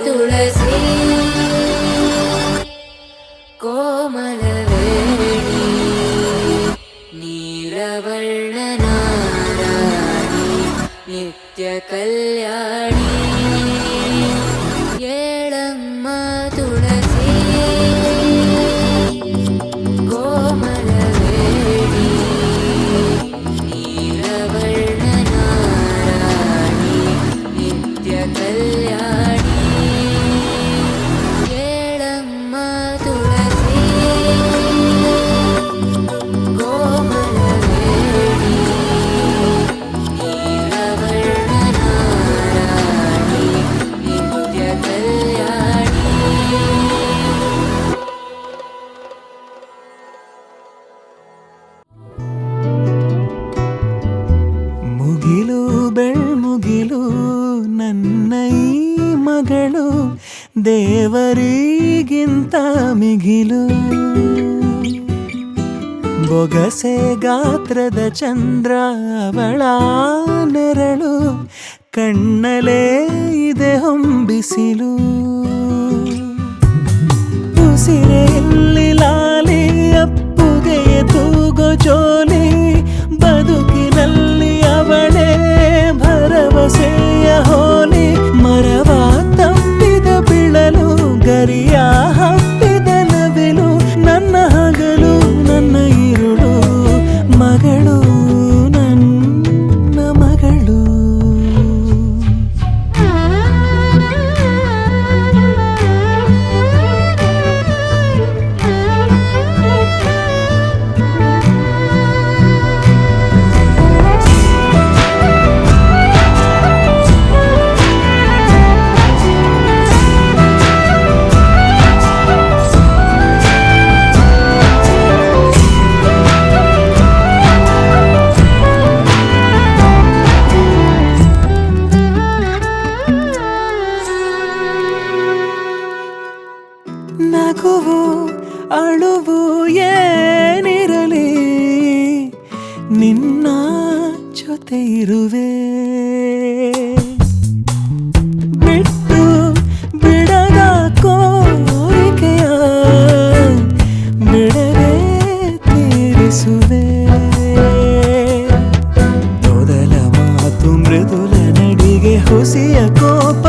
ತುಳಸಿ ಕೋಮಲವೇಣಿ ನೀಲವರ್ಣನಾರಾಣಿ ನಿತ್ಯ ಕಲ್ಯಾಣಿ ಏಳಮ್ಮ ತುಳಸಿ ಕೋಮಲವೇಣಿ ನೀಲವರ್ಣನಾರಾಣಿ ನಿತ್ಯ ಕಲ್ಯಾಣಿ ಏಳಮ್ಮ ತುಳಸಿ ಕೋಮಲವೇಣಿ ನೀಲವರ್ಣನಾರಾಣಿ ನಿತ್ಯ ಕಲ್ಯಾಣಿ. ಮುಗಿಲು ಬೆಳ್ಮುಗಿಲು ನನ್ನ ಈ ಮಗಳು ದೇವರಿಗಿಂತ ಮಿಗಿಲು ಬೊಗಸೆ ಗಾತ್ರದ ಚಂದ್ರ ಅವಳ ನೆರಳು ಕಣ್ಣಲೇ ಇದೆ ಹೊಂಬಿಸಿಲು ಉಸಿರೆಯಲ್ಲಿ ಲಾಲಿ ಅಪ್ಪುಗೆ ತೂಗೋ ಜೋಲಿ ಬದುಕಿನಲ್ಲಿ ಅವಳೇ ಭರವಸೆಯ ಹೋಲಿ ಮರವ ತಪ್ಪಿದ ಬಿಳಲು ಗರಿಯ ಹಬ್ಬಿದ ನವಿಲು ನನ್ನ ಹಗಲು ನನ್ನ ಇರುಳು ಮಗಳು ನನ್ನ ಮಗಳು. ನಗುವು ಅಳುವು ಏನಿರಲಿ ನಿನ್ನ ಜೊತೆ ಇರುವೆ ಬಿಟ್ಟು ಬಿಡದ ಕೋರಿಕೆಯ ಬಿಡದೆ ತೀರಿಸುವೆ ಮೊದಲ ಮಾತು ಮೃದುಲ ನಡಿಗೆ ಹುಸಿಯ ಕೋಪ